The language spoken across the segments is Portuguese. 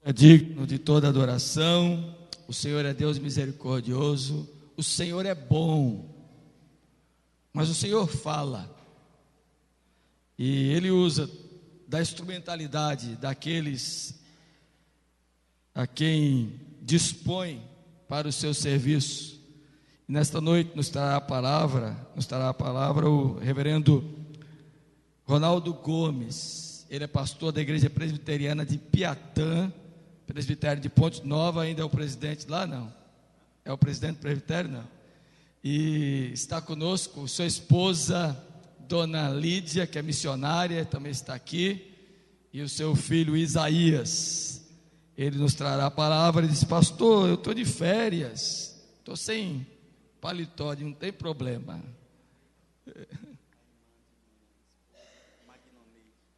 É digno de toda adoração. O Senhor é Deus misericordioso. O Senhor é bom. Mas o Senhor fala. E Ele usa da instrumentalidade daqueles a quem dispõe para o seu serviço. E nesta noite nos trará a palavra o reverendo Ronaldo Gomes. Ele é pastor da Igreja Presbiteriana de Piatã, presbitério de Ponte Nova. Ainda é o presidente lá? Não. É o presidente do presbitério? Não. E está conosco sua esposa, Dona Lídia, que é missionária, também está aqui, e o seu filho Isaías. Ele nos trará a palavra. Ele disse: pastor, eu estou de férias, estou sem paletó, não tem problema.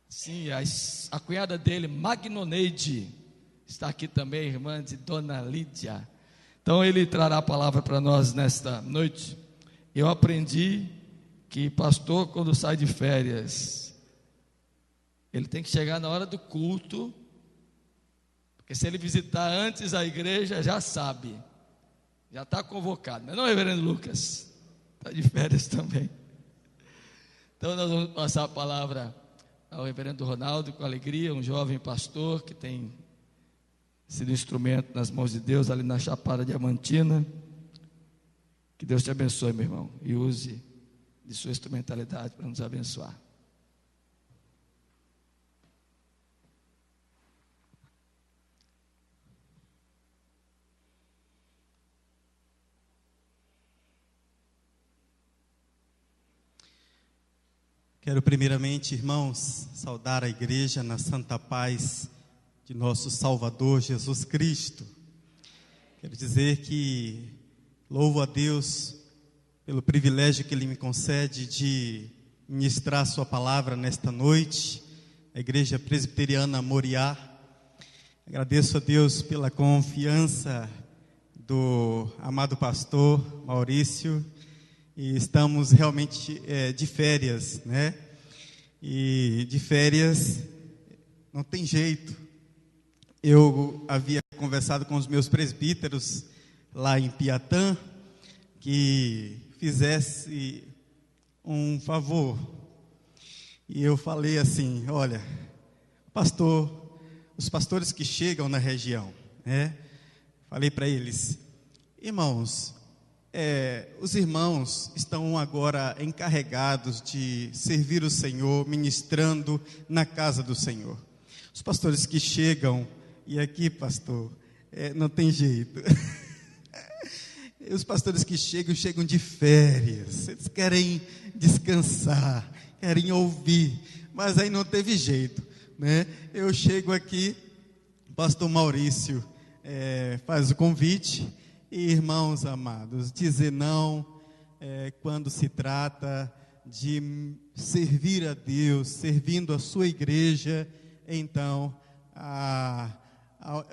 Sim, a cunhada dele, Magnoneide, está aqui também, irmã de Dona Lídia. Então ele trará a palavra para nós nesta noite. Eu aprendi que pastor, quando sai de férias, ele tem que chegar na hora do culto, porque se ele visitar antes a igreja, já sabe, já está convocado. Mas não, reverendo Lucas, está de férias também. Então nós vamos passar a palavra ao reverendo Ronaldo, com alegria, um jovem pastor que tem sido instrumento nas mãos de Deus ali na Chapada Diamantina. Que Deus te abençoe, meu irmão, e use de sua instrumentalidade para nos abençoar. Quero primeiramente, irmãos, saudar a igreja na santa paz de nosso Salvador Jesus Cristo. Quero dizer que louvo a Deus pelo privilégio que Ele me concede de ministrar a sua palavra nesta noite, a Igreja Presbiteriana Moriá. Agradeço a Deus pela confiança do amado pastor Maurício, e estamos realmente de férias, né? E de férias não tem jeito. Eu havia conversado com os meus presbíteros lá em Piatã, que fizesse um favor. E eu falei assim: olha, pastor, os pastores que chegam na região, né? Falei para eles: irmãos, os irmãos estão agora encarregados de servir o Senhor, ministrando na casa do Senhor. Os pastores que chegam, e aqui, pastor, não tem jeito. Os pastores que chegam de férias, eles querem descansar, querem ouvir, mas aí não teve jeito, né? Eu chego aqui, o pastor Maurício faz o convite, e irmãos amados, dizer não quando se trata de servir a Deus, servindo a sua igreja, então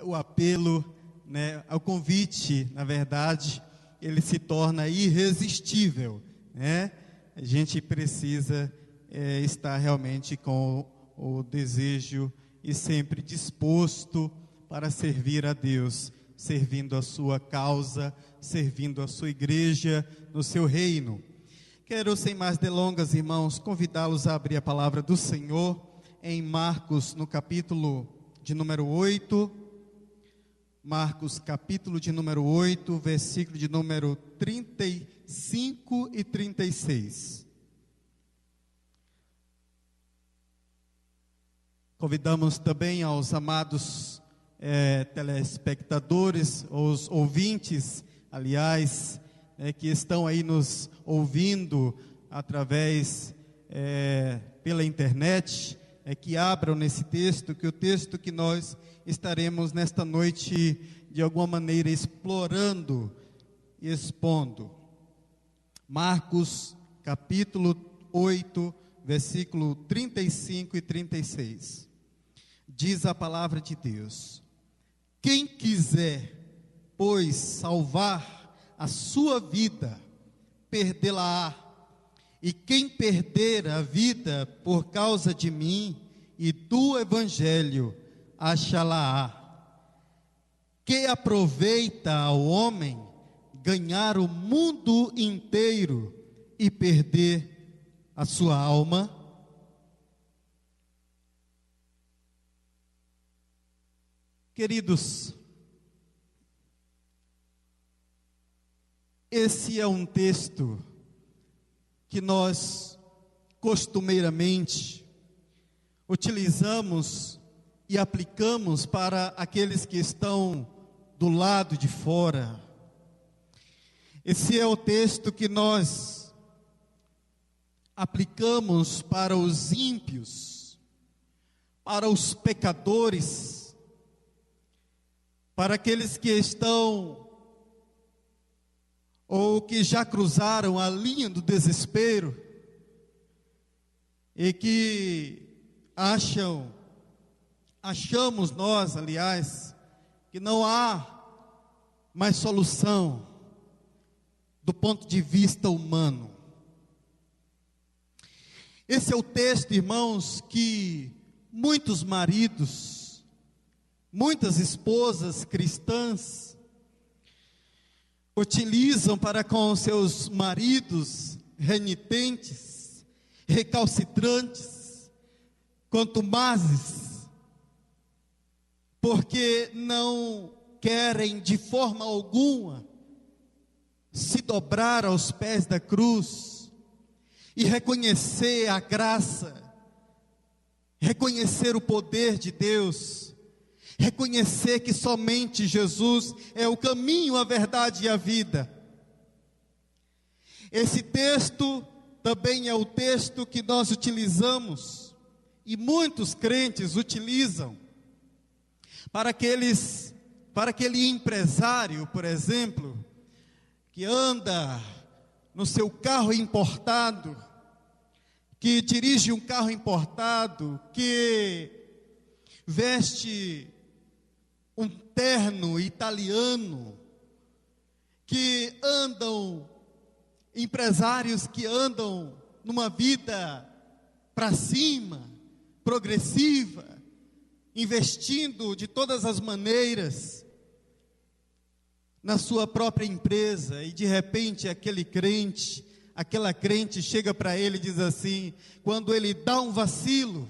o apelo, né, ao convite, na verdade, ele se torna irresistível, né? A gente precisa estar realmente com o desejo e sempre disposto para servir a Deus, servindo a sua causa, servindo a sua igreja, no seu reino. Quero, sem mais delongas, irmãos, convidá-los a abrir a palavra do Senhor em Marcos, no capítulo de número 8, Marcos, capítulo de número 8, versículo de número 35 e 36. Convidamos também aos amados telespectadores, os ouvintes, aliás, que estão aí nos ouvindo através pela internet, que abram nesse texto, que o texto que nós estaremos nesta noite de alguma maneira explorando e expondo. Marcos capítulo 8, versículo 35 e 36. Diz a palavra de Deus: quem quiser, pois, salvar a sua vida, perdê-la-á. E quem perder a vida por causa de mim e do evangelho, achá-la-á. Que aproveita ao homem ganhar o mundo inteiro e perder a sua alma? Queridos, esse é um texto que nós costumeiramente utilizamos e aplicamos para aqueles que estão do lado de fora. Esse é o texto que nós aplicamos para os ímpios, para os pecadores, para aqueles que estão ou que já cruzaram a linha do desespero e que achamos nós, aliás, que não há mais solução do ponto de vista humano. Esse é o texto, irmãos, que muitos maridos, muitas esposas cristãs utilizam para com seus maridos renitentes, recalcitrantes, contumazes, porque não querem de forma alguma se dobrar aos pés da cruz e reconhecer a graça, reconhecer o poder de Deus, reconhecer que somente Jesus é o caminho, a verdade e a vida. Esse texto também é o texto que nós utilizamos, e muitos crentes utilizam, para aquele empresário, por exemplo, que anda no seu carro importado, que dirige um carro importado, que veste um terno italiano, empresários que andam numa vida para cima, progressiva, investindo de todas as maneiras na sua própria empresa, e de repente aquela crente chega para ele e diz assim, quando ele dá um vacilo,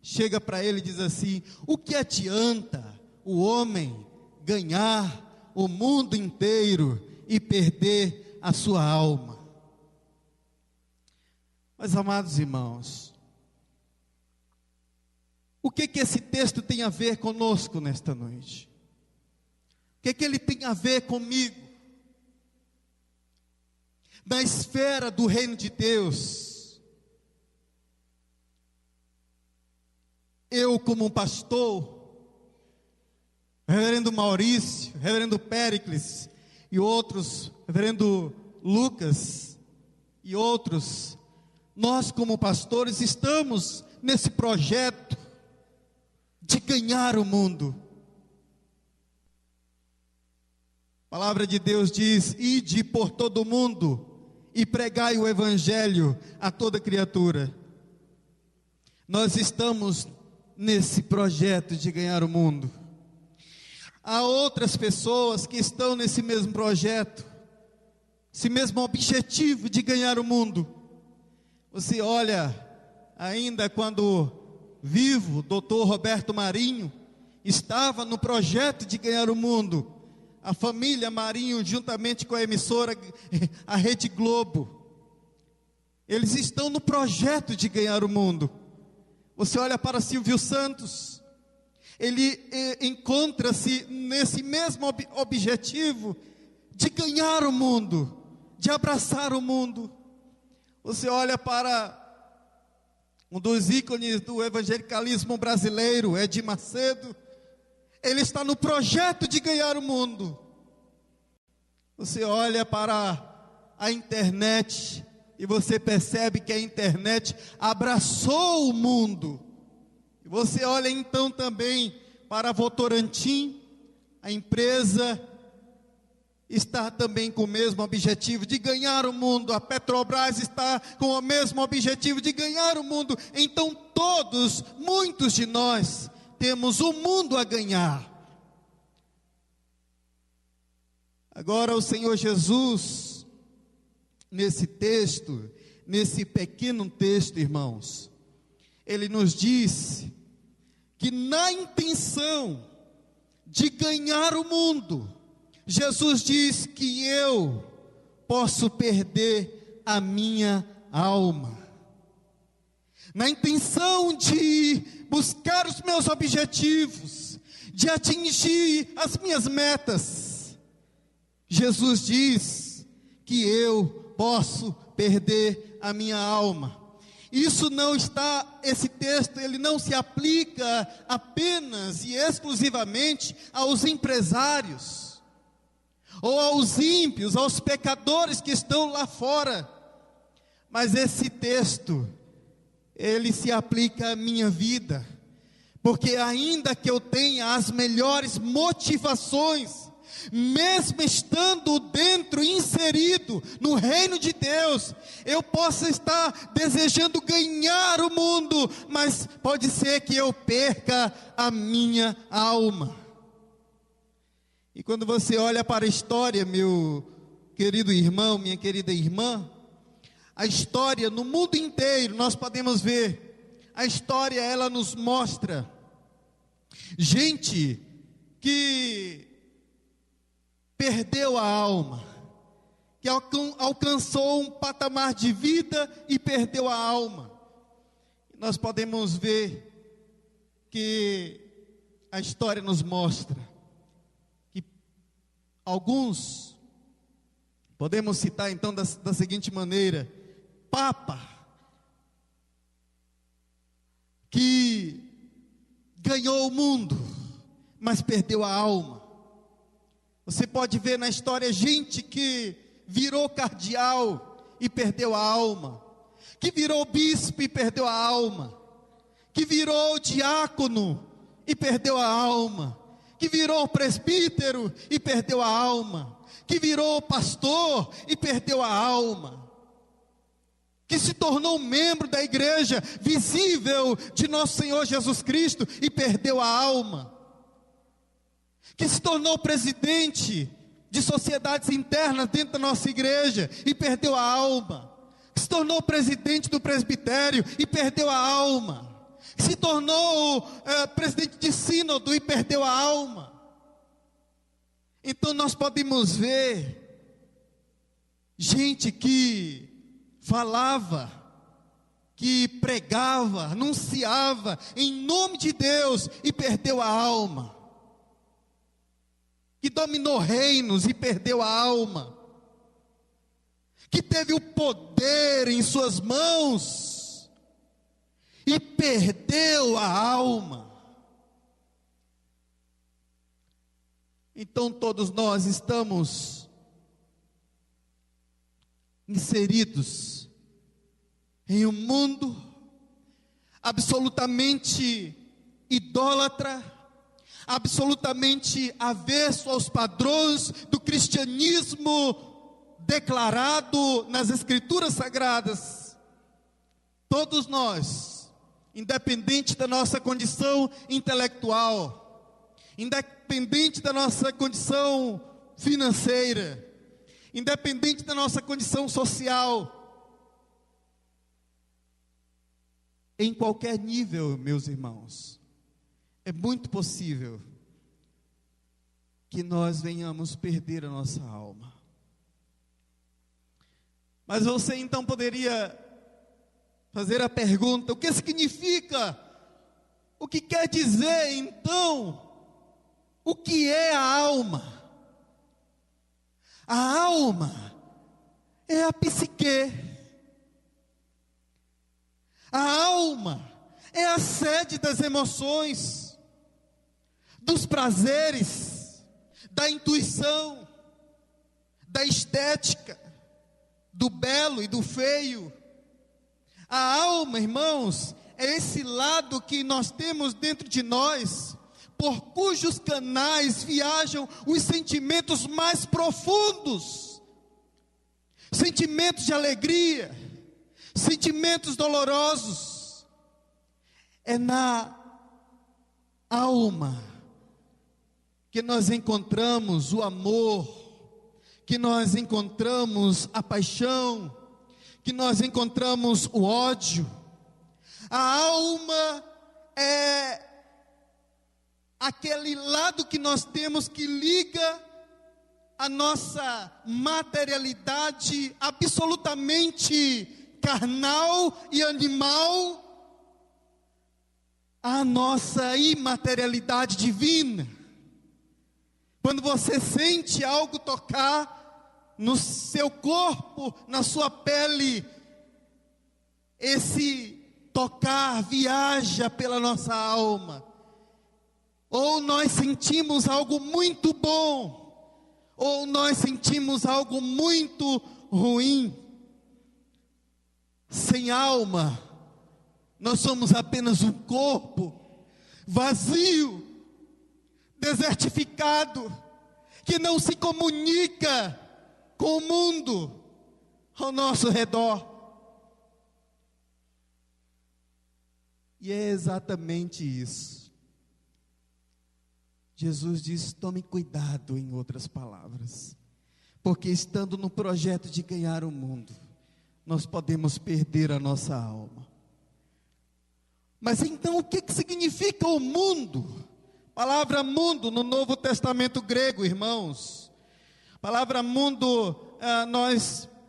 chega para ele e diz assim: o que adianta o homem ganhar o mundo inteiro e perder a sua alma? Mas, amados irmãos, o que esse texto tem a ver conosco nesta noite? O que ele tem a ver comigo? Na esfera do reino de Deus, eu como um pastor, reverendo Maurício, reverendo Péricles e outros, reverendo Lucas e outros, nós como pastores estamos nesse projeto de ganhar o mundo. A palavra de Deus diz: ide por todo o mundo e pregai o evangelho a toda criatura. Nós estamos nesse projeto de ganhar o mundo. Há outras pessoas que estão nesse mesmo projeto, esse mesmo objetivo de ganhar o mundo. Você olha, ainda quando vivo, Dr. Roberto Marinho estava no projeto de ganhar o mundo. A família Marinho, juntamente com a emissora, a Rede Globo, eles estão no projeto de ganhar o mundo. Você olha para Silvio Santos, ele encontra-se nesse mesmo objetivo de ganhar o mundo, de abraçar o mundo. Você olha para um dos ícones do evangelicalismo brasileiro, Edir Macedo, ele está no projeto de ganhar o mundo. Você olha para a internet e você percebe que a internet abraçou o mundo. E você olha então também para a Votorantim, a empresa está também com o mesmo objetivo de ganhar o mundo. A Petrobras está com o mesmo objetivo de ganhar o mundo. Então muitos de nós temos o mundo a ganhar. Agora o Senhor Jesus, nesse texto, nesse pequeno texto, irmãos, Ele nos diz que na intenção de ganhar o mundo, Jesus diz que eu posso perder a minha alma. Na intenção de buscar os meus objetivos, de atingir as minhas metas, Jesus diz que eu posso perder a minha alma. Isso não está, esse texto, ele não se aplica apenas e exclusivamente aos empresários, ou aos ímpios, aos pecadores que estão lá fora. Mas esse texto, ele se aplica à minha vida, porque ainda que eu tenha as melhores motivações, mesmo estando dentro, inserido no reino de Deus, eu possa estar desejando ganhar o mundo, mas pode ser que eu perca a minha alma. E quando você olha para a história, meu querido irmão, minha querida irmã, a história no mundo inteiro, nós podemos ver, a história ela nos mostra gente que perdeu a alma, que alcançou um patamar de vida e perdeu a alma. Nós podemos ver que a história nos mostra que alguns, podemos citar então da seguinte maneira: Papa, que ganhou o mundo, mas perdeu a alma. Você pode ver na história gente que virou cardeal e perdeu a alma, que virou bispo e perdeu a alma, que virou diácono e perdeu a alma, que virou presbítero e perdeu a alma, que virou pastor e perdeu a alma, que se tornou membro da igreja visível de nosso Senhor Jesus Cristo e perdeu a alma, que se tornou presidente de sociedades internas dentro da nossa igreja e perdeu a alma, que se tornou presidente do presbitério e perdeu a alma, que se tornou presidente de sínodo e perdeu a alma. Então nós podemos ver gente que falava, que pregava, anunciava em nome de Deus e perdeu a alma, que dominou reinos e perdeu a alma, que teve o poder em suas mãos e perdeu a alma. Então todos nós estamos inseridos em um mundo absolutamente idólatra, absolutamente avesso aos padrões do cristianismo declarado nas Escrituras Sagradas. Todos nós, independente da nossa condição intelectual, independente da nossa condição financeira, independente da nossa condição social, em qualquer nível, meus irmãos, é muito possível que nós venhamos perder a nossa alma. Mas você então poderia fazer a pergunta: o que significa? O que quer dizer então? O que é a alma? A alma é a psique. A alma é a sede das emoções, dos prazeres, da intuição, da estética, do belo e do feio. A alma, irmãos, é esse lado que nós temos dentro de nós, por cujos canais viajam os sentimentos mais profundos, sentimentos de alegria, sentimentos dolorosos. É na alma que nós encontramos o amor, que nós encontramos a paixão, que nós encontramos o ódio. A alma é aquele lado que nós temos que liga a nossa materialidade absolutamente carnal e animal à nossa imaterialidade divina. Quando você sente algo tocar no seu corpo, na sua pele, esse tocar viaja pela nossa alma. Ou nós sentimos algo muito bom, ou nós sentimos algo muito ruim. Sem alma, nós somos apenas um corpo vazio, desertificado, que não se comunica com o mundo ao nosso redor. E é exatamente isso. Jesus diz: tome cuidado, em outras palavras, porque estando no projeto de ganhar o mundo, nós podemos perder a nossa alma. Mas então o que significa o mundo? A palavra mundo no Novo Testamento grego, irmãos. A palavra mundo,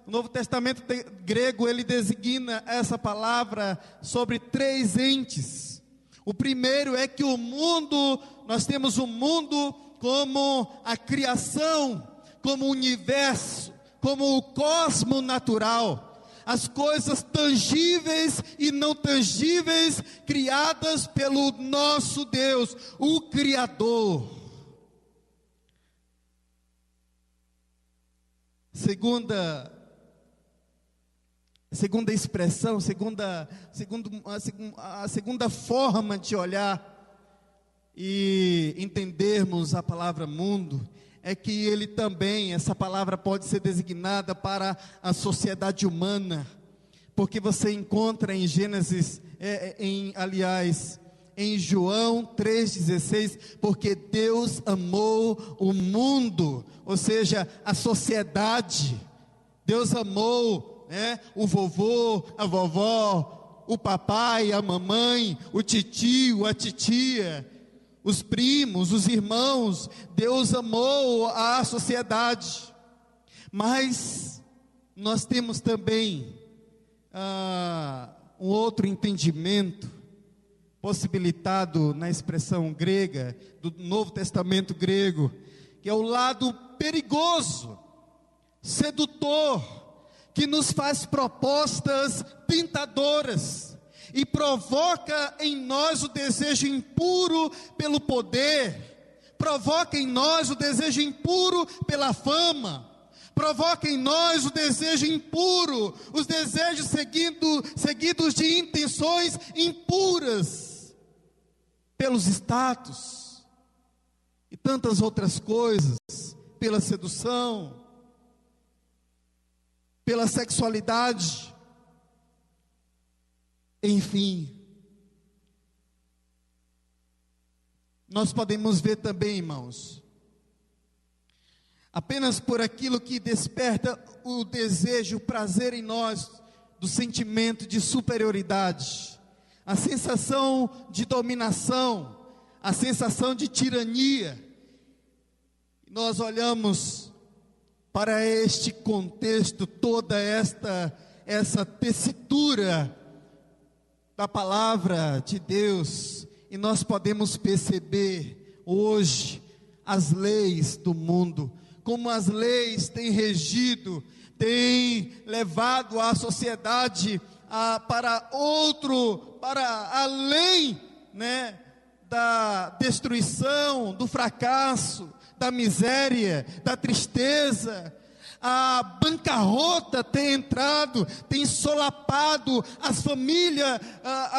o Novo Testamento grego, ele designa essa palavra sobre 3 entes. O primeiro é que o mundo, nós temos o mundo como a criação, como o universo, como o cosmo natural. As coisas tangíveis e não tangíveis, criadas pelo nosso Deus, o Criador. Segunda expressão, a segunda forma de olhar e entendermos a palavra mundo, é que ele também, essa palavra pode ser designada para a sociedade humana, porque você encontra em Gênesis, em João 3,16, porque Deus amou o mundo, ou seja, a sociedade. Deus amou, o vovô, a vovó, o papai, a mamãe, o titio, a titia, os primos, os irmãos. Deus amou a sociedade. Mas nós temos também um outro entendimento, possibilitado na expressão grega, do Novo Testamento grego, que é o lado perigoso, sedutor, que nos faz propostas tentadoras, e provoca em nós o desejo impuro pelo poder, provoca em nós o desejo impuro pela fama, provoca em nós o desejo impuro, os desejos seguidos de intenções impuras, pelos status, e tantas outras coisas, pela sedução, pela sexualidade. Enfim, nós podemos ver também, irmãos, apenas por aquilo que desperta o desejo, o prazer em nós, do sentimento de superioridade, a sensação de dominação, a sensação de tirania. Nós olhamos para este contexto, toda essa tessitura da palavra de Deus, e nós podemos perceber hoje as leis do mundo, como as leis têm regido, têm levado a sociedade para além, da destruição, do fracasso, da miséria, da tristeza. A bancarrota tem entrado, tem solapado a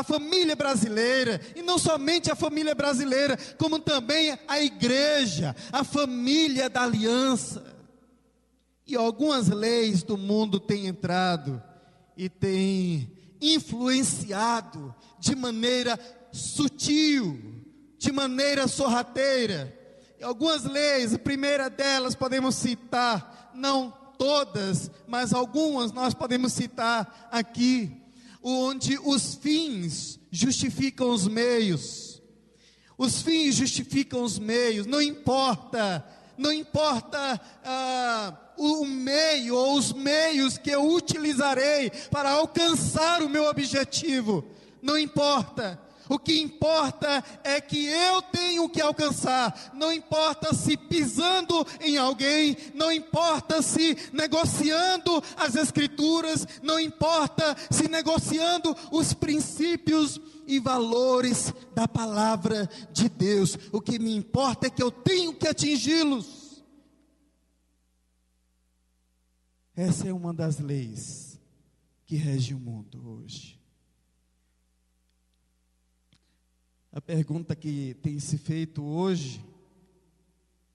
família brasileira, e não somente a família brasileira, como também a igreja, a família da aliança. E algumas leis do mundo têm entrado e têm influenciado de maneira sutil, de maneira sorrateira, algumas leis, a primeira delas podemos citar, não todas, mas algumas nós podemos citar aqui, onde os fins justificam os meios. Os fins justificam os meios, não importa o meio ou os meios que eu utilizarei para alcançar o meu objetivo, não importa. O que importa é que eu tenho que alcançar. Não importa se pisando em alguém, não importa se negociando as escrituras, não importa se negociando os princípios e valores da palavra de Deus. O que me importa é que eu tenho que atingi-los. Essa é uma das leis que rege o mundo hoje. A pergunta que tem se feito hoje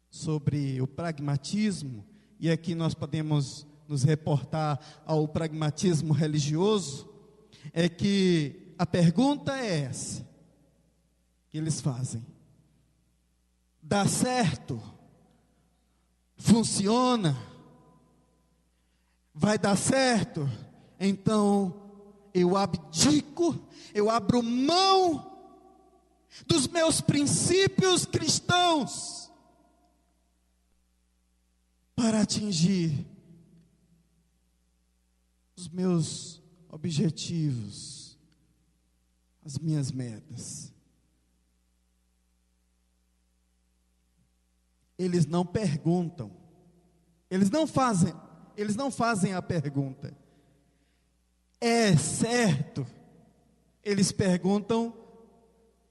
sobre o pragmatismo, e aqui nós podemos nos reportar ao pragmatismo religioso, é que a pergunta é essa, que eles fazem: dá certo? Funciona? Vai dar certo? Então eu abdico, eu abro mão dos meus princípios cristãos para atingir os meus objetivos, as minhas metas. Eles não perguntam, eles não fazem a pergunta: é certo? Eles perguntam: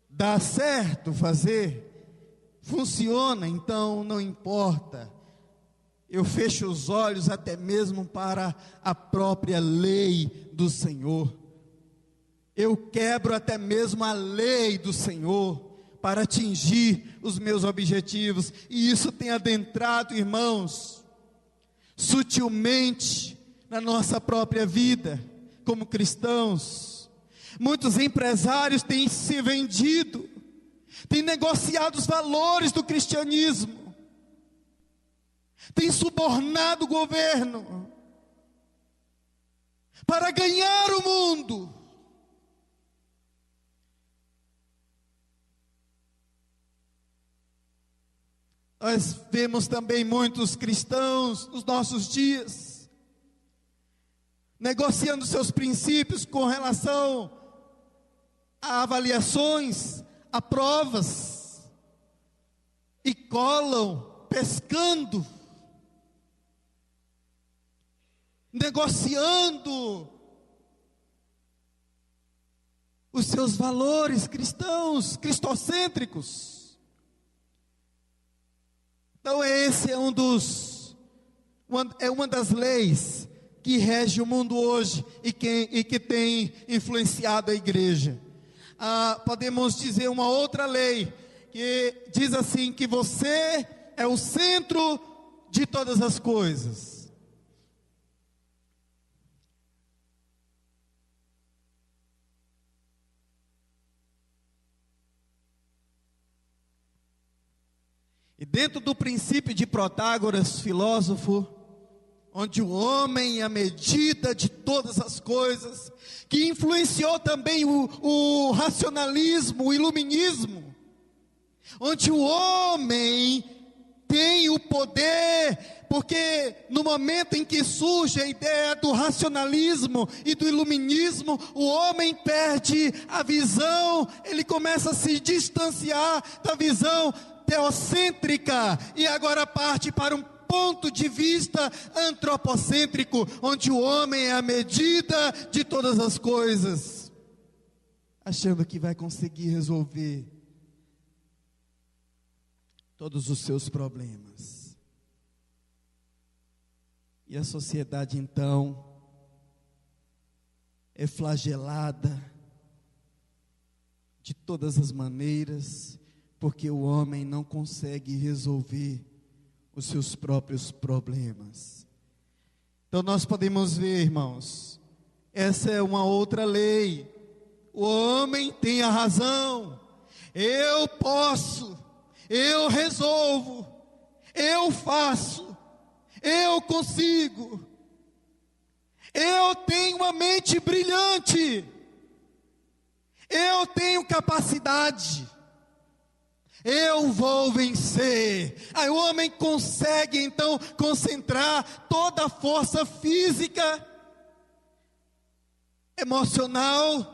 dá certo fazer? Funciona? Então não importa. Eu fecho os olhos até mesmo para a própria lei do Senhor. Eu quebro até mesmo a lei do Senhor para atingir os meus objetivos. E isso tem adentrado, irmãos, sutilmente na nossa própria vida como cristãos. Muitos empresários têm se vendido, têm negociado os valores do cristianismo, têm subornado o governo para ganhar o mundo. Nós vemos também muitos cristãos nos nossos dias negociando seus princípios com relação a avaliações, a provas, e colam pescando, negociando os seus valores cristãos, cristocêntricos. Então esse é uma das leis que rege o mundo hoje e que tem influenciado a igreja. Podemos dizer uma outra lei, que diz assim, que você é o centro de todas as coisas. E dentro do princípio de Protágoras, filósofo, onde o homem é a medida de todas as coisas, que influenciou também o racionalismo, o iluminismo, onde o homem tem o poder, porque no momento em que surge a ideia do racionalismo e do iluminismo, o homem perde a visão, ele começa a se distanciar da visão teocêntrica, e agora parte para um ponto de vista antropocêntrico, onde o homem é a medida de todas as coisas, achando que vai conseguir resolver todos os seus problemas. E a sociedade então é flagelada de todas as maneiras, porque o homem não consegue resolver os seus próprios problemas. Então nós podemos ver, irmãos, essa é uma outra lei. O homem tem a razão, eu posso, eu resolvo. eu faço, eu consigo, eu tenho uma mente brilhante, eu tenho capacidade, eu vou vencer. Aí o homem consegue então concentrar toda a força física, emocional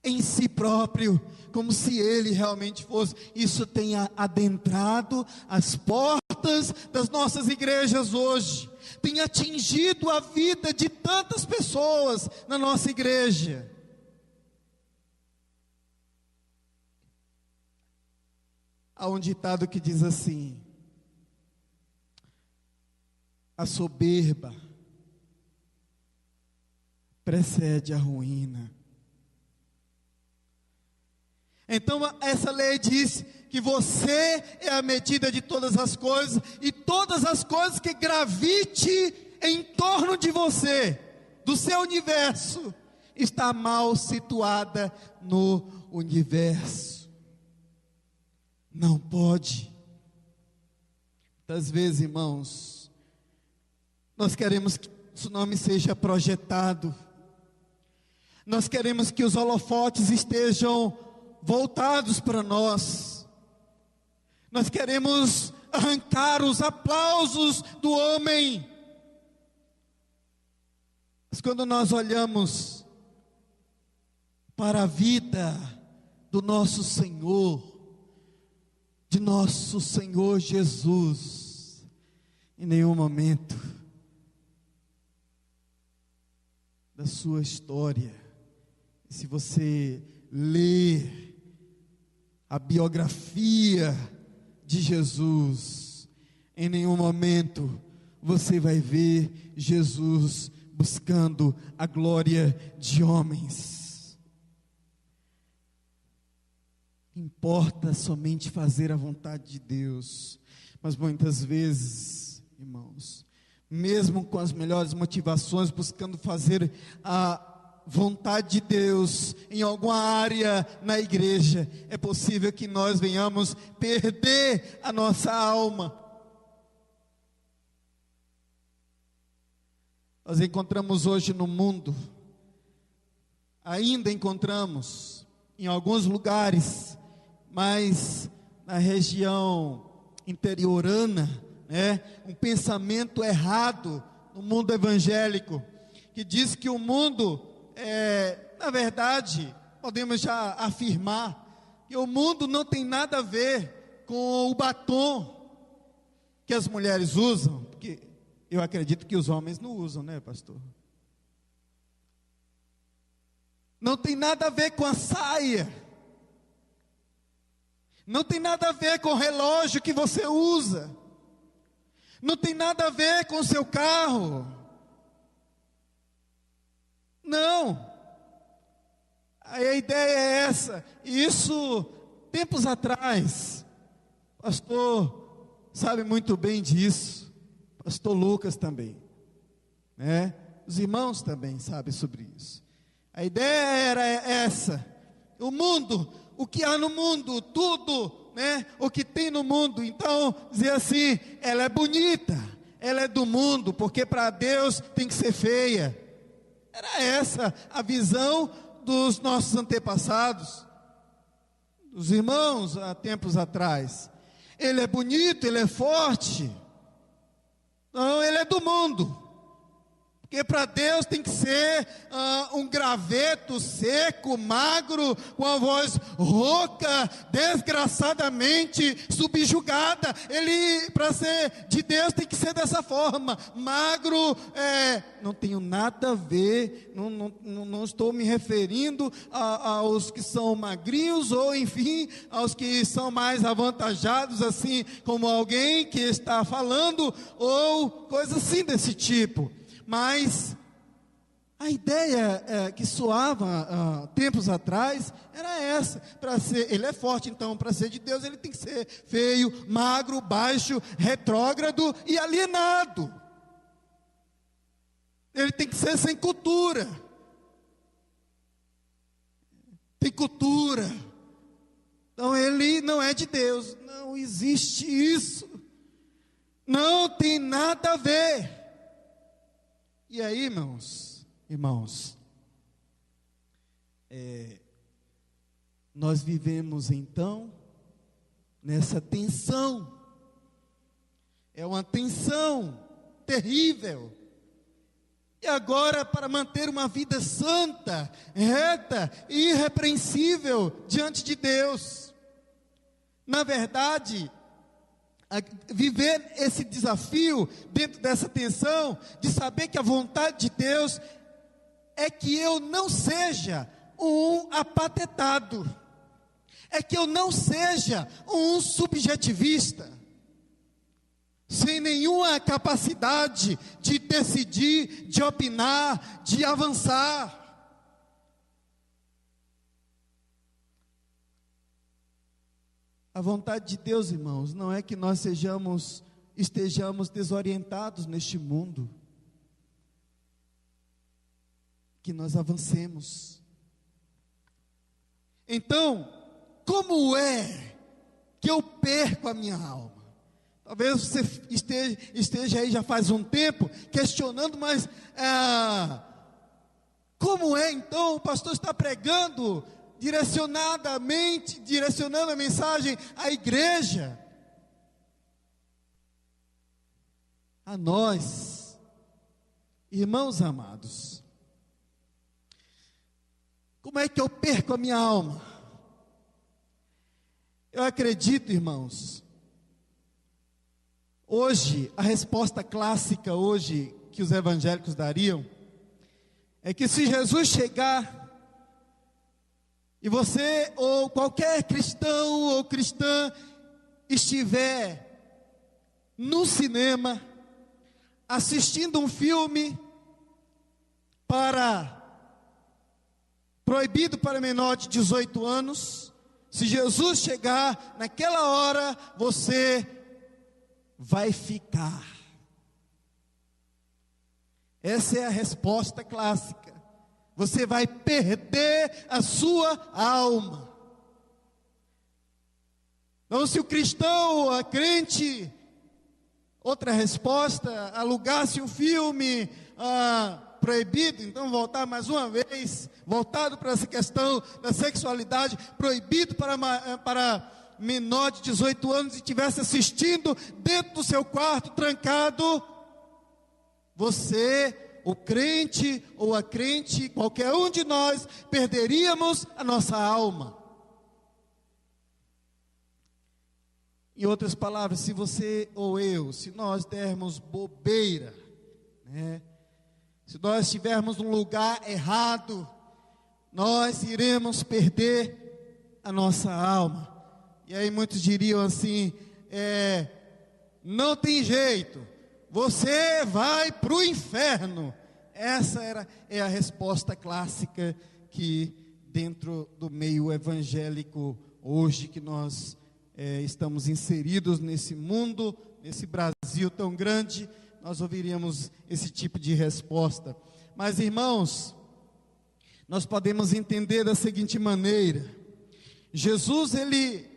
em si próprio, como se ele realmente fosse. Isso tem adentrado as portas das nossas igrejas hoje, tem atingido a vida de tantas pessoas na nossa igreja. Há um ditado que diz assim: a soberba precede a ruína. Então essa lei diz que você é a medida de todas as coisas, e todas as coisas que gravite em torno de você, do seu universo, está mal situada no universo. Não pode. Muitas vezes, irmãos, nós queremos que o nome seja projetado, nós queremos que os holofotes estejam voltados para nós, nós queremos arrancar os aplausos do homem, mas quando nós olhamos para a vida do nosso Senhor, de nosso Senhor Jesus, em nenhum momento da sua história, se você ler a biografia de Jesus, em nenhum momento você vai ver Jesus buscando a glória de homens. Importa somente fazer a vontade de Deus. Mas muitas vezes, irmãos, mesmo com as melhores motivações, buscando fazer a vontade de Deus em alguma área na igreja, é possível que nós venhamos perder a nossa alma. Nós encontramos hoje no mundo, ainda encontramos em alguns lugares, mas na região interiorana, um pensamento errado no mundo evangélico, que diz que o mundo, na verdade, podemos já afirmar que o mundo não tem nada a ver com o batom que as mulheres usam, porque eu acredito que os homens não usam, né, pastor? Não tem nada a ver com a saia, não tem nada a ver com o relógio que você usa, não tem nada a ver com o seu carro. Não, a ideia é essa. Isso, tempos atrás, pastor sabe muito bem disso, pastor Lucas também, os irmãos também sabem sobre isso. A ideia era essa: o mundo, o que há no mundo, tudo, o que tem no mundo. Então, dizer assim, ela é bonita, ela é do mundo, porque para Deus tem que ser feia. Era essa a visão dos nossos antepassados, dos irmãos há tempos atrás. Ele é bonito, ele é forte. Não, ele é do mundo. Porque para Deus tem que ser um graveto seco, magro, com a voz rouca, desgraçadamente subjugada. Ele, para ser de Deus, tem que ser dessa forma, magro. Não tenho nada a ver, não estou me referindo aos que são magrinhos, ou enfim, aos que são mais avantajados, assim como alguém que está falando, ou coisa assim desse tipo. Mas a ideia que soava tempos atrás era essa: para ser, ele é forte, então para ser de Deus ele tem que ser feio, magro, baixo, retrógrado e alienado. Ele tem que ser sem cultura. Tem cultura. Então ele não é de Deus. Não existe isso. Não tem nada a ver. E aí, irmãos, nós vivemos então nessa tensão. É uma tensão terrível. E agora, para manter uma vida santa, reta e irrepreensível diante de Deus, na verdade, viver esse desafio dentro dessa tensão, de saber que a vontade de Deus é que eu não seja um apatetado, é que eu não seja um subjetivista, sem nenhuma capacidade de decidir, de opinar, de avançar. A vontade de Deus, irmãos, não é que nós estejamos desorientados neste mundo, que nós avancemos. Então, como é que eu perco a minha alma? Talvez você esteja aí já faz um tempo questionando, mas como é então? O pastor está pregando direcionando a mensagem à igreja, a nós, irmãos amados. Como é que eu perco a minha alma? Eu acredito, irmãos, hoje, a resposta clássica hoje que os evangélicos dariam, é que se Jesus chegar, e você ou qualquer cristão ou cristã estiver no cinema, assistindo um filme proibido para menor de 18 anos, se Jesus chegar naquela hora, você vai ficar. Essa é a resposta clássica. Você vai perder a sua alma. Então, se o cristão ou a crente, outra resposta, alugasse um filme proibido, então voltar mais uma vez, voltado para essa questão da sexualidade, proibido para menor de 18 anos, e estivesse assistindo dentro do seu quarto, trancado, você, o crente ou a crente, qualquer um de nós, perderíamos a nossa alma. Em outras palavras, se você ou eu, se nós dermos bobeira, né, se nós estivermos num lugar errado, nós iremos perder a nossa alma. E aí muitos diriam assim, não tem jeito, você vai para o inferno. Essa é a resposta clássica que dentro do meio evangélico hoje, que nós estamos inseridos nesse mundo, nesse Brasil tão grande, nós ouviríamos esse tipo de resposta. Mas, irmãos, nós podemos entender da seguinte maneira: Jesus, ele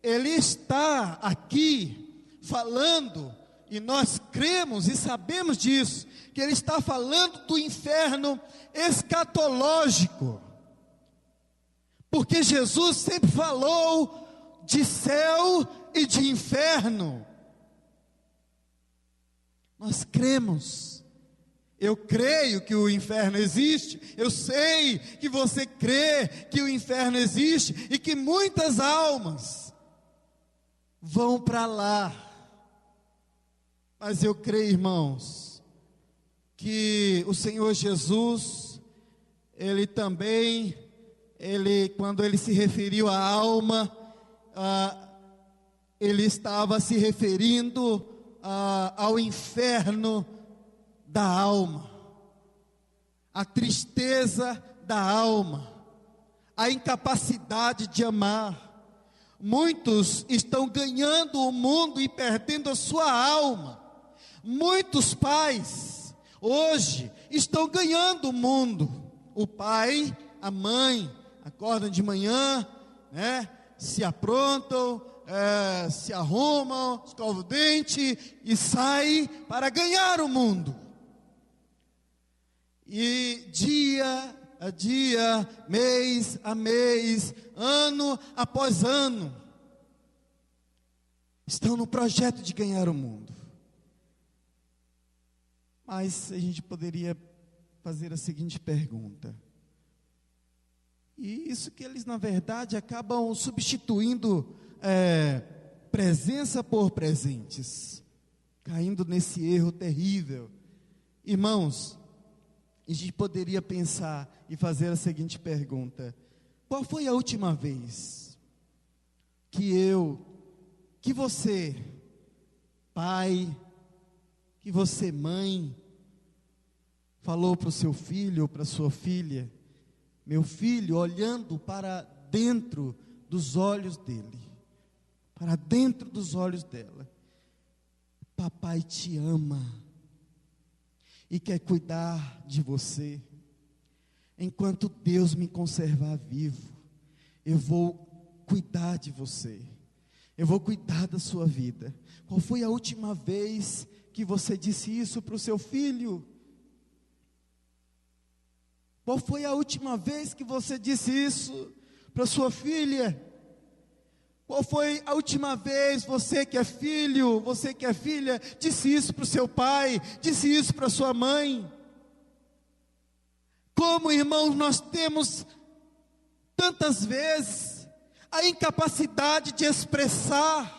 está aqui falando, e nós cremos e sabemos disso, que ele está falando do inferno escatológico, porque Jesus sempre falou de céu e de inferno. Nós cremos. Eu creio que o inferno existe. Eu sei que você crê que o inferno existe e que muitas almas vão para lá. Mas eu creio, irmãos, que o Senhor Jesus, Ele também, quando Ele se referiu à alma, Ele estava se referindo ao inferno da alma, a tristeza da alma, a incapacidade de amar. Muitos estão ganhando o mundo e perdendo a sua alma. Muitos pais hoje estão ganhando o mundo. O pai, a mãe, acordam de manhã, né? se aprontam, se arrumam, escovam o dente e saem para ganhar o mundo. E dia a dia, mês a mês, ano após ano, estão no projeto de ganhar o mundo. Mas a gente poderia fazer a seguinte pergunta: e isso que eles na verdade acabam substituindo presença por presentes, caindo nesse erro terrível. Irmãos, a gente poderia pensar e fazer a seguinte pergunta: qual foi a última vez que você, pai, que você, mãe, falou para o seu filho ou para a sua filha: meu filho, olhando para dentro dos olhos dele, para dentro dos olhos dela, papai te ama e quer cuidar de você. Enquanto Deus me conservar vivo, eu vou cuidar de você, eu vou cuidar da sua vida. Qual foi a última vez que você disse isso para o seu filho? Qual foi a última vez que você disse isso para sua filha? Qual foi a última vez você que é filho, você que é filha, disse isso para o seu pai, disse isso para sua mãe? Como, irmãos, nós temos tantas vezes a incapacidade de expressar,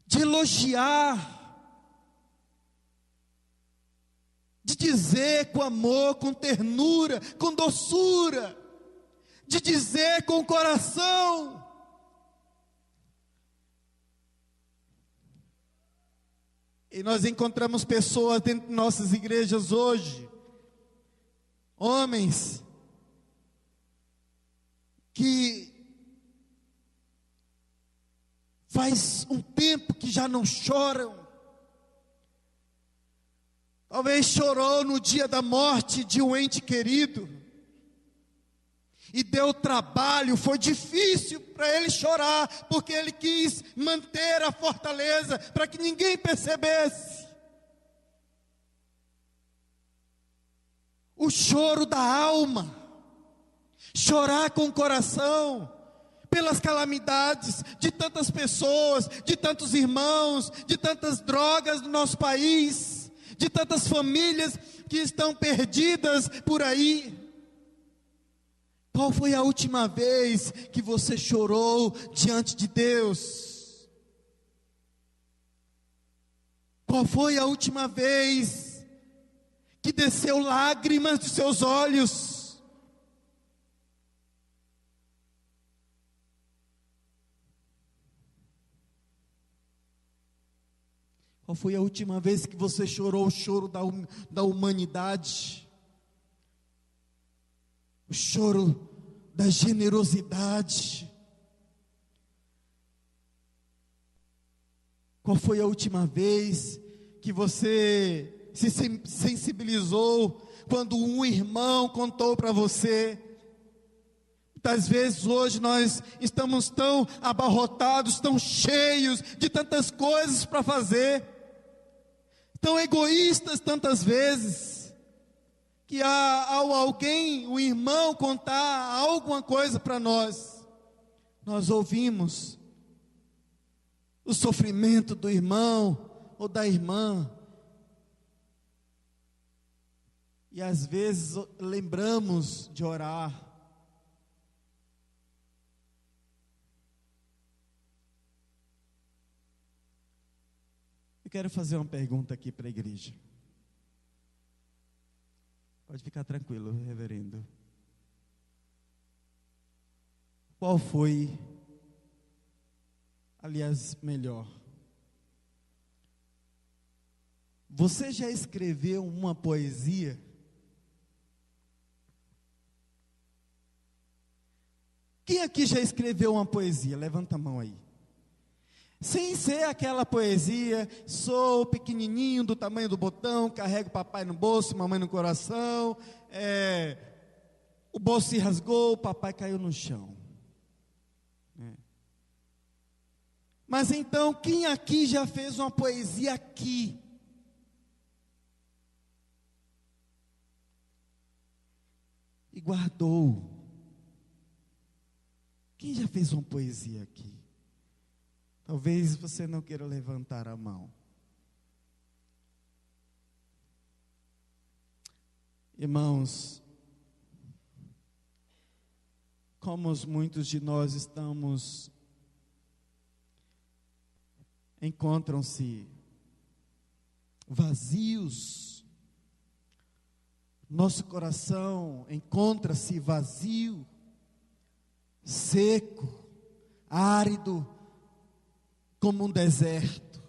de elogiar, de dizer com amor, com ternura, com doçura, de dizer com o coração. E nós encontramos pessoas dentro de nossas igrejas hoje, homens, que faz um tempo que já não choram. Talvez chorou no dia da morte de um ente querido, e deu trabalho, foi difícil para ele chorar, porque ele quis manter a fortaleza, para que ninguém percebesse. O choro da alma, chorar com o coração, pelas calamidades de tantas pessoas, de tantos irmãos, de tantas drogas no nosso país, de tantas famílias que estão perdidas por aí. Qual foi a última vez que você chorou diante de Deus? Qual foi a última vez que desceu lágrimas dos seus olhos? Qual foi a última vez que você chorou o choro da humanidade? O choro da generosidade. Qual foi a última vez que você se sensibilizou quando um irmão contou para você? Muitas vezes hoje nós estamos tão abarrotados, tão cheios de tantas coisas para fazer, tão egoístas tantas vezes, que ao alguém, o irmão, contar alguma coisa para nós, nós ouvimos o sofrimento do irmão ou da irmã, e às vezes lembramos de orar. Eu quero fazer uma pergunta aqui para a igreja. Pode ficar tranquilo, reverendo. Qual foi, aliás, melhor, você já escreveu uma poesia? Quem aqui já escreveu uma poesia? Levanta a mão aí. Sem ser aquela poesia, sou pequenininho do tamanho do botão, carrego papai no bolso, mamãe no coração, o bolso se rasgou, o papai caiu no chão. Mas então, quem aqui já fez uma poesia aqui? E guardou. Quem já fez uma poesia aqui? Talvez você não queira levantar a mão. Irmãos, como muitos de nós encontram-se vazios, nosso coração encontra-se vazio, seco, árido, como um deserto.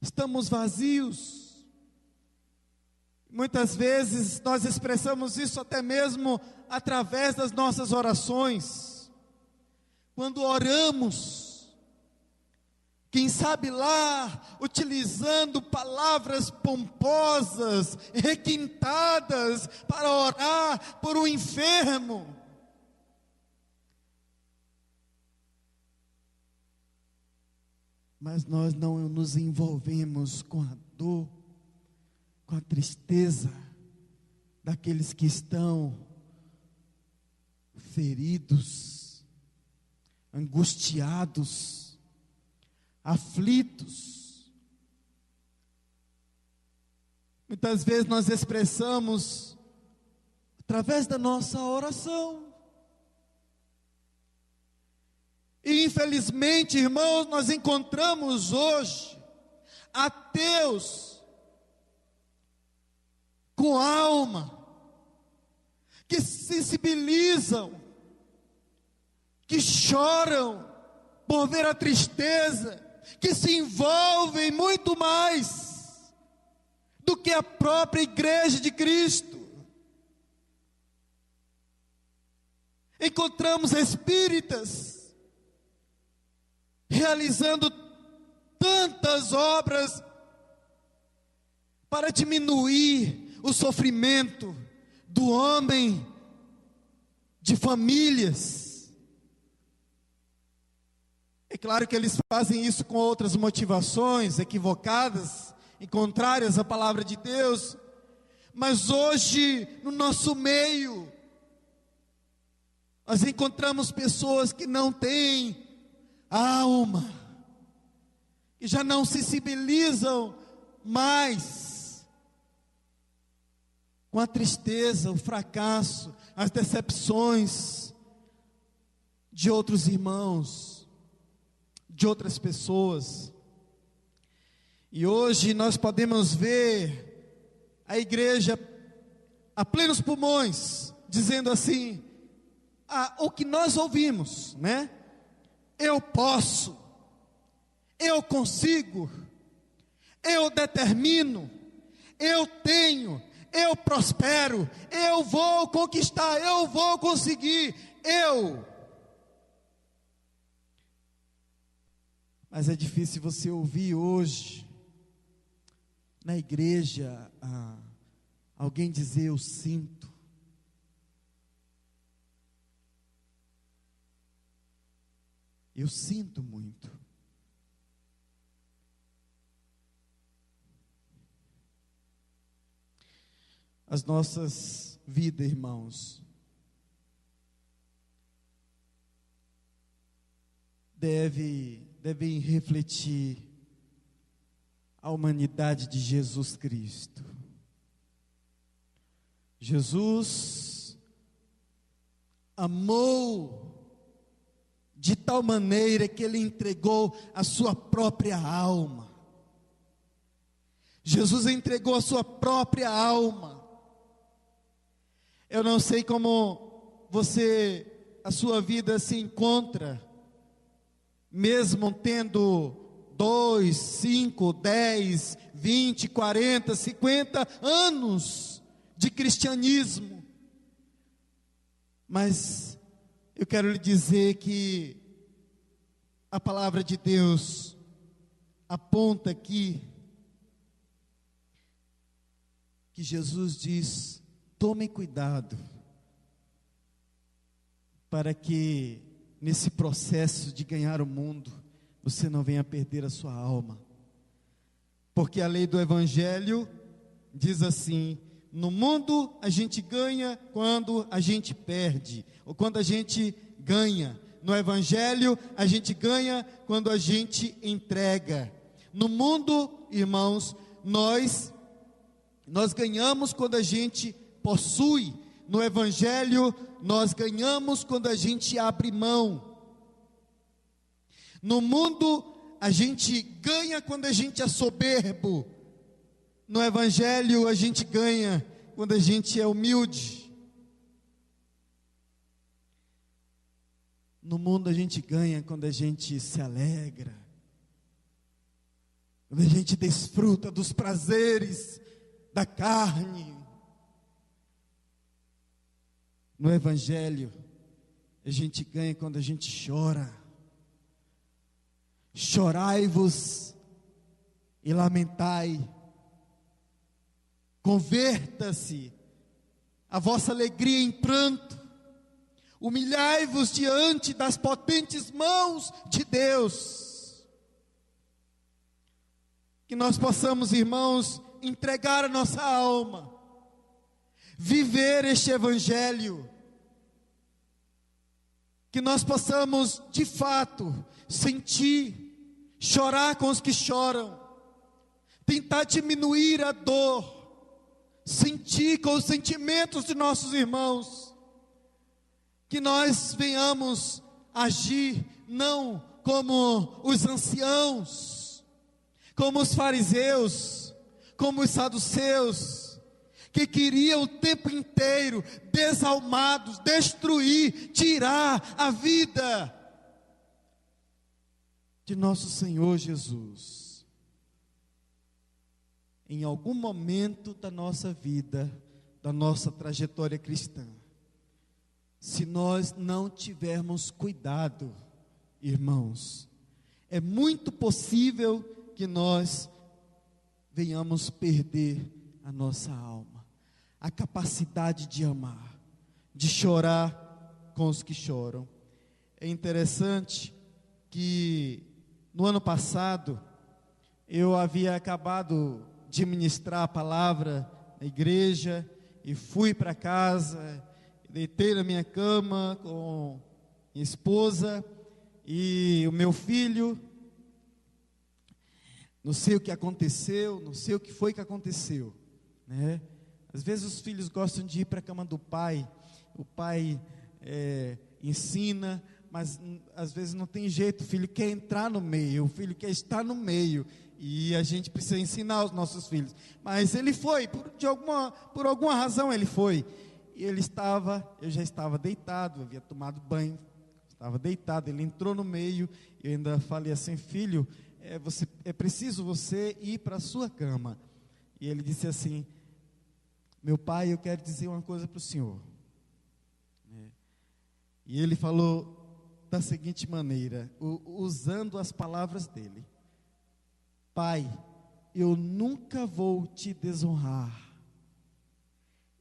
Estamos vazios. Muitas vezes nós expressamos isso até mesmo através das nossas orações. Quando oramos, quem sabe lá, utilizando palavras pomposas, requintadas, para orar por um enfermo. Mas nós não nos envolvemos com a dor, com a tristeza daqueles que estão feridos, angustiados, aflitos. Muitas vezes nós expressamos através da nossa oração. E infelizmente, irmãos, nós encontramos hoje ateus com alma, que se sensibilizam, que choram por ver a tristeza, que se envolvem muito mais do que a própria igreja de Cristo. Encontramos espíritas realizando tantas obras para diminuir o sofrimento do homem, de famílias. É claro que eles fazem isso com outras motivações equivocadas e contrárias à palavra de Deus, mas hoje, no nosso meio, nós encontramos pessoas que não têm alma, que já não se sensibilizam mais com a tristeza, o fracasso, as decepções de outros irmãos, de outras pessoas. E hoje nós podemos ver a igreja a plenos pulmões, dizendo assim, o que nós ouvimos, né? Eu posso, eu consigo, eu determino, eu tenho, eu prospero, eu vou conquistar, eu vou conseguir, eu. Mas é difícil você ouvir hoje, na igreja, alguém dizer eu sinto. Eu sinto muito. As nossas vidas, irmãos, devem refletir a humanidade de Jesus Cristo. Jesus amou de tal maneira que Ele entregou a sua própria alma. Jesus entregou a sua própria alma. Eu não sei como a sua vida se encontra, mesmo tendo 2, 5, 10, 20, 40, 50 anos de cristianismo. Mas eu quero lhe dizer que a palavra de Deus aponta aqui que Jesus diz tome cuidado para que nesse processo de ganhar o mundo, você não venha perder a sua alma. Porque a lei do Evangelho diz assim: no mundo a gente ganha quando a gente perde, ou quando a gente ganha. No Evangelho a gente ganha quando a gente entrega. No mundo, irmãos, nós ganhamos quando a gente possui. No Evangelho nós ganhamos quando a gente abre mão. No mundo a gente ganha quando a gente é soberbo. No Evangelho a gente ganha quando a gente é humilde. No mundo a gente ganha quando a gente se alegra, quando a gente desfruta dos prazeres da carne. No Evangelho a gente ganha quando a gente chora. Chorai-vos e lamentai. Converta-se a vossa alegria em pranto. Humilhai-vos diante das potentes mãos de Deus. Que nós possamos, irmãos, entregar a nossa alma, viver este Evangelho. Que nós possamos, de fato, sentir, chorar com os que choram, tentar diminuir a dor, sentir com os sentimentos de nossos irmãos, que nós venhamos agir não como os anciãos, como os fariseus, como os saduceus, que queriam o tempo inteiro, desalmados, destruir, tirar a vida de nosso Senhor Jesus. Em algum momento da nossa vida, da nossa trajetória cristã, se nós não tivermos cuidado, irmãos, é muito possível que nós venhamos perder a nossa alma, a capacidade de amar, de chorar com os que choram. É interessante que no ano passado eu havia acabado de ministrar a palavra na igreja e fui para casa, deitei na minha cama com minha esposa e o meu filho. Não sei o que aconteceu, não sei o que foi que aconteceu, né? Às vezes os filhos gostam de ir para a cama do pai, o pai ensina, mas às vezes não tem jeito, o filho quer entrar no meio, o filho quer estar no meio, e a gente precisa ensinar os nossos filhos. Mas ele foi, por alguma razão ele foi, e eu já estava deitado, havia tomado banho, estava deitado, ele entrou no meio, e eu ainda falei assim: filho, é preciso você ir para a sua cama. E ele disse assim: meu pai, eu quero dizer uma coisa para o senhor. E ele falou da seguinte maneira, usando as palavras dele: pai, eu nunca vou te desonrar.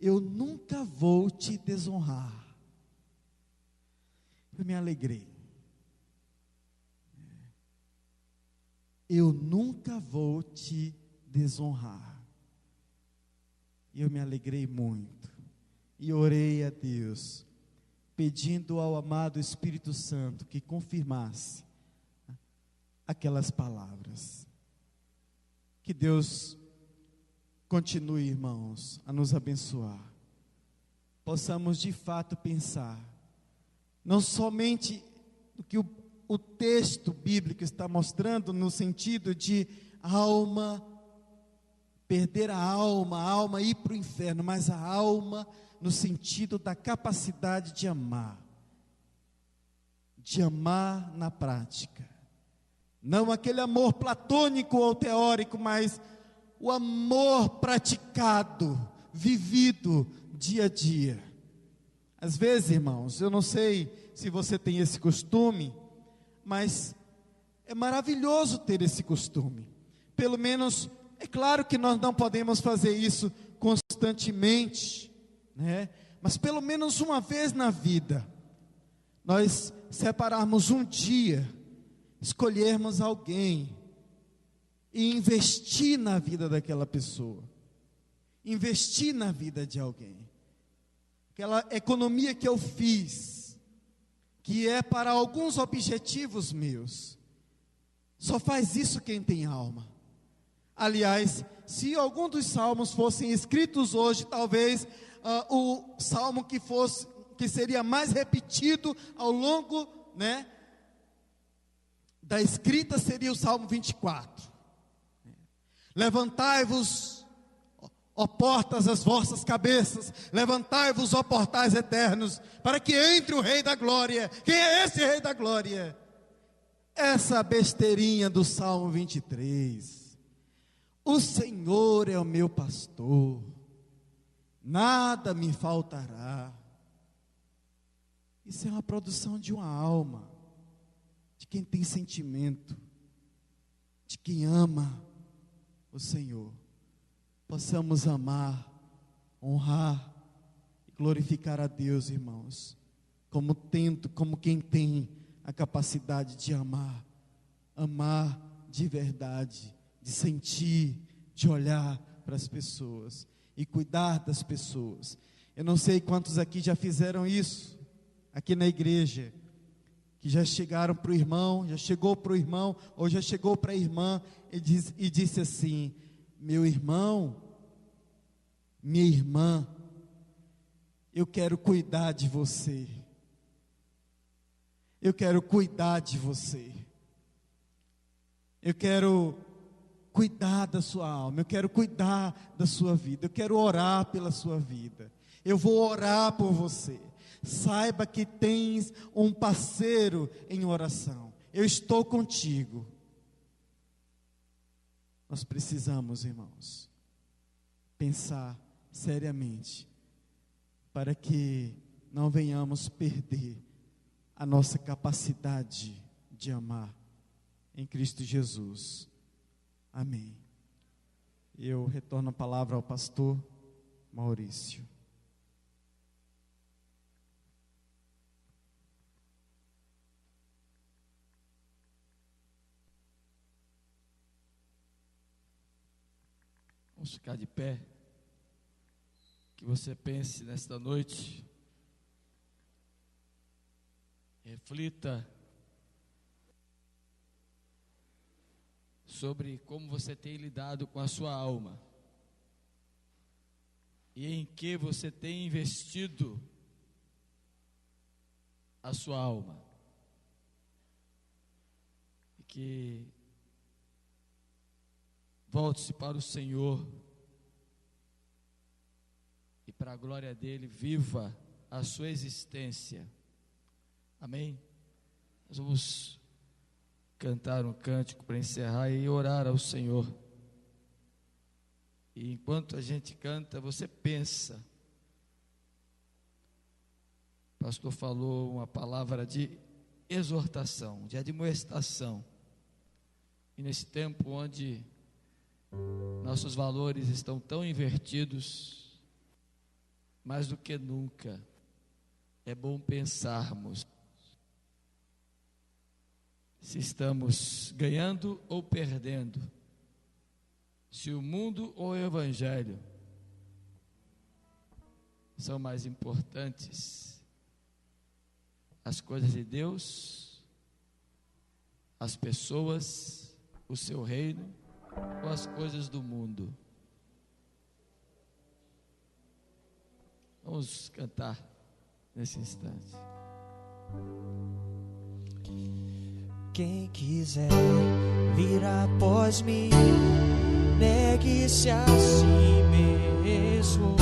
Eu nunca vou te desonrar. Eu me alegrei. Eu nunca vou te desonrar. E eu me alegrei muito. E orei a Deus, pedindo ao amado Espírito Santo que confirmasse aquelas palavras. Que Deus continue, irmãos, a nos abençoar. Possamos de fato pensar, não somente no que o texto bíblico está mostrando, no sentido de alma, perder a alma ir para o inferno, mas a alma no sentido da capacidade de amar na prática. Não aquele amor platônico ou teórico, mas o amor praticado, vivido dia a dia. Às vezes, irmãos, eu não sei se você tem esse costume, mas é maravilhoso ter esse costume. Pelo menos, é claro que nós não podemos fazer isso constantemente, né? Mas pelo menos uma vez na vida, nós separarmos um dia, escolhermos alguém e investir na vida daquela pessoa, investir na vida de alguém. Aquela economia que eu fiz, que é para alguns objetivos meus, só faz isso quem tem alma. Aliás, se algum dos salmos fossem escritos hoje, talvez o salmo que seria mais repetido ao longo, né, da escrita seria o Salmo 24. Levantai-vos, ó portas, as vossas cabeças, levantai-vos, ó portais eternos, para que entre o Rei da Glória. Quem é esse Rei da Glória? Essa besteirinha do Salmo 23. O Senhor é o meu pastor, nada me faltará. Isso é uma produção de uma alma, de quem tem sentimento, de quem ama o Senhor. Possamos amar, honrar e glorificar a Deus, irmãos, como quem tem a capacidade de amar de verdade, de sentir, de olhar para as pessoas e cuidar das pessoas. Eu não sei quantos aqui já fizeram isso, aqui na igreja, que já chegaram para o irmão, já chegou para o irmão, ou já chegou para a irmã e disse assim: meu irmão, minha irmã, eu quero cuidar de você, eu quero cuidar de você, eu quero cuidar da sua alma, eu quero cuidar da sua vida, eu quero orar pela sua vida, eu vou orar por você. Saiba que tens um parceiro em oração, eu estou contigo. Nós precisamos, irmãos, pensar seriamente, para que não venhamos perder a nossa capacidade de amar em Cristo Jesus. Amém. Eu retorno a palavra ao pastor Maurício. Vamos ficar de pé. Que você pense nesta noite, reflita sobre como você tem lidado com a sua alma e em que você tem investido a sua alma, e que volte-se para o Senhor e para a glória dele viva a sua existência. Amém? Nós vamos cantar um cântico para encerrar e orar ao Senhor. E enquanto a gente canta, você pensa. O pastor falou uma palavra de exortação, de admoestação. E nesse tempo onde nossos valores estão tão invertidos, mais do que nunca, é bom pensarmos se estamos ganhando ou perdendo, se o mundo ou o evangelho são mais importantes, as coisas de Deus, as pessoas, o seu reino, ou as coisas do mundo. Vamos cantar nesse instante. Quem quiser vir após mim, negue-se a si mesmo.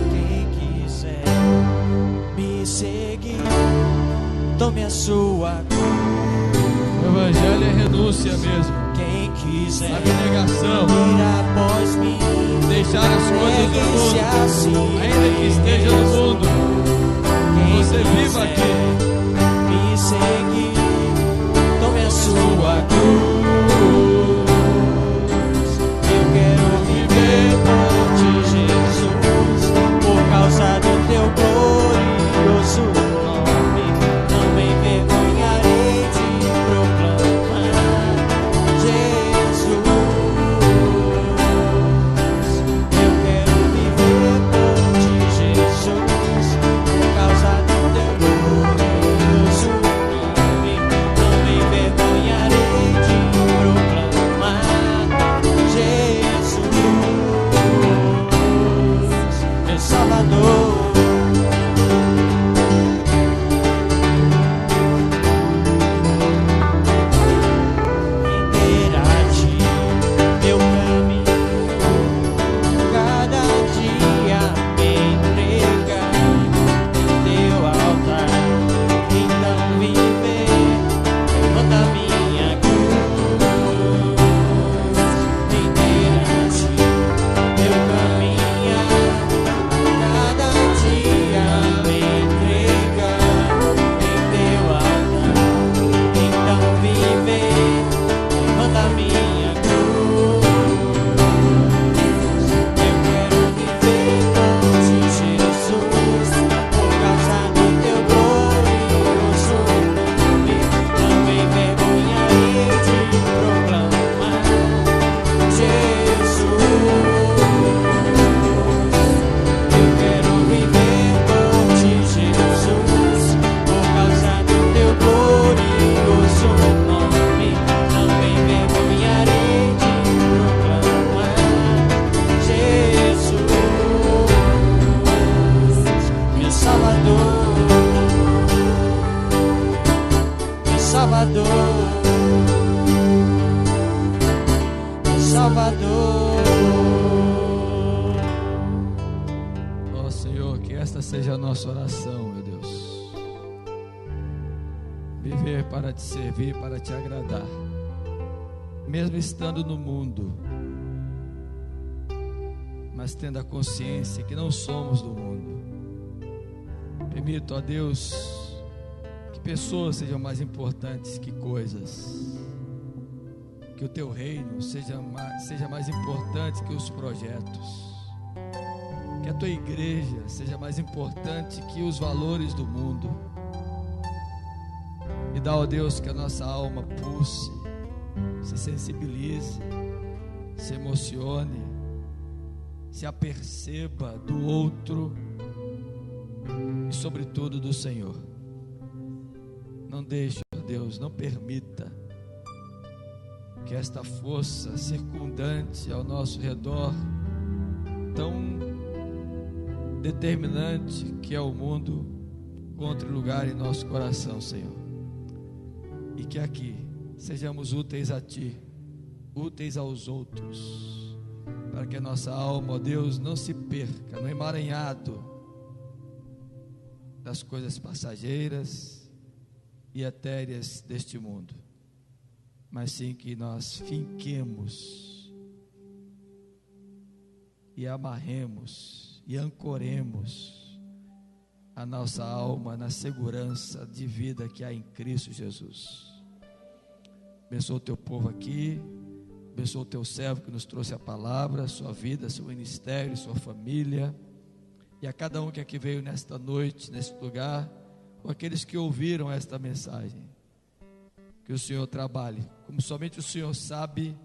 Quem quiser me seguir, tome a sua cruz. O evangelho é renúncia mesmo. Quem quiser abnegação, vir após mim, deixar as coisas do mundo, ainda que esteja no mundo, você viva aqui. Me seguir, tome a sua cruz. Eu quero viver por ti, Jesus, por causa Salvador, Salvador. Ó Senhor, que esta seja a nossa oração, meu Deus. Viver para te servir, para te agradar, mesmo estando no mundo, mas tendo a consciência que não somos do mundo. Permito, ó Deus, que pessoas sejam mais importantes que coisas, que o teu reino seja mais importante que os projetos, que a tua igreja seja mais importante que os valores do mundo. E dá, ó Deus, que a nossa alma pulse, se sensibilize, se emocione, se aperceba do outro e sobretudo do Senhor. Não deixe, ó Deus, não permita que esta força circundante ao nosso redor, tão determinante que é o mundo, encontre lugar em nosso coração, Senhor. E que aqui sejamos úteis a Ti, úteis aos outros, para que a nossa alma, ó Deus, não se perca no emaranhado das coisas passageiras e etéreas deste mundo, mas sim que nós finquemos e amarremos e ancoremos a nossa alma na segurança de vida que há em Cristo Jesus. Abençoa o teu povo aqui, abençoa o teu servo que nos trouxe a palavra, sua vida, seu ministério, sua família, e a cada um que aqui veio nesta noite, neste lugar, ou aqueles que ouviram esta mensagem. Que o Senhor trabalhe, como somente o Senhor sabe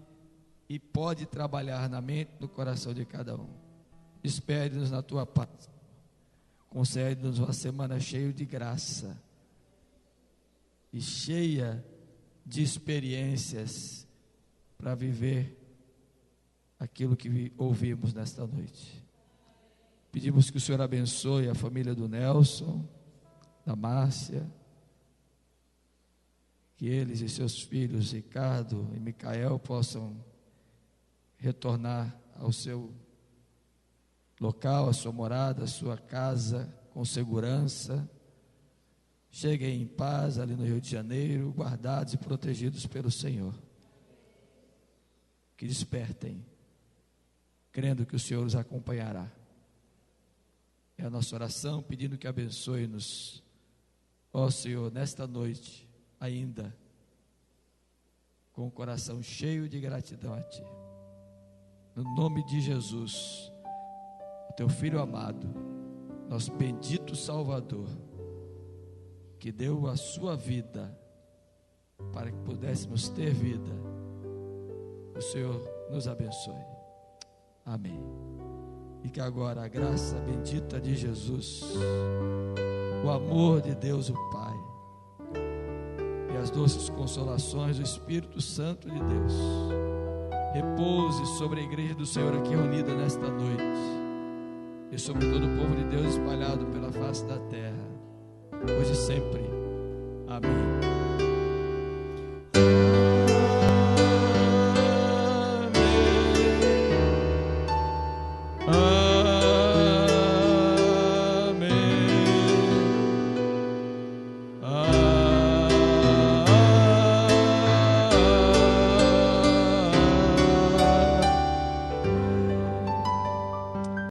e pode trabalhar na mente e no coração de cada um. Despede-nos na tua paz. Concede-nos uma semana cheia de graça e cheia de experiências para viver aquilo que ouvimos nesta noite. Pedimos que o Senhor abençoe a família do Nelson, da Márcia, que eles e seus filhos, Ricardo e Micael, possam retornar ao seu local, a sua morada, a sua casa, com segurança. Cheguem em paz ali no Rio de Janeiro, guardados e protegidos pelo Senhor. Que despertem, crendo que o Senhor os acompanhará. É a nossa oração, pedindo que abençoe-nos, ó Senhor, nesta noite, ainda, com o coração cheio de gratidão a Ti. No nome de Jesus, Teu Filho amado, nosso bendito Salvador, que deu a sua vida para que pudéssemos ter vida. O Senhor nos abençoe. Amém. E que agora a graça bendita de Jesus, o amor de Deus o Pai e as doces consolações do Espírito Santo de Deus repouse sobre a igreja do Senhor aqui reunida nesta noite e sobre todo o povo de Deus espalhado pela face da terra, hoje e sempre. Amém.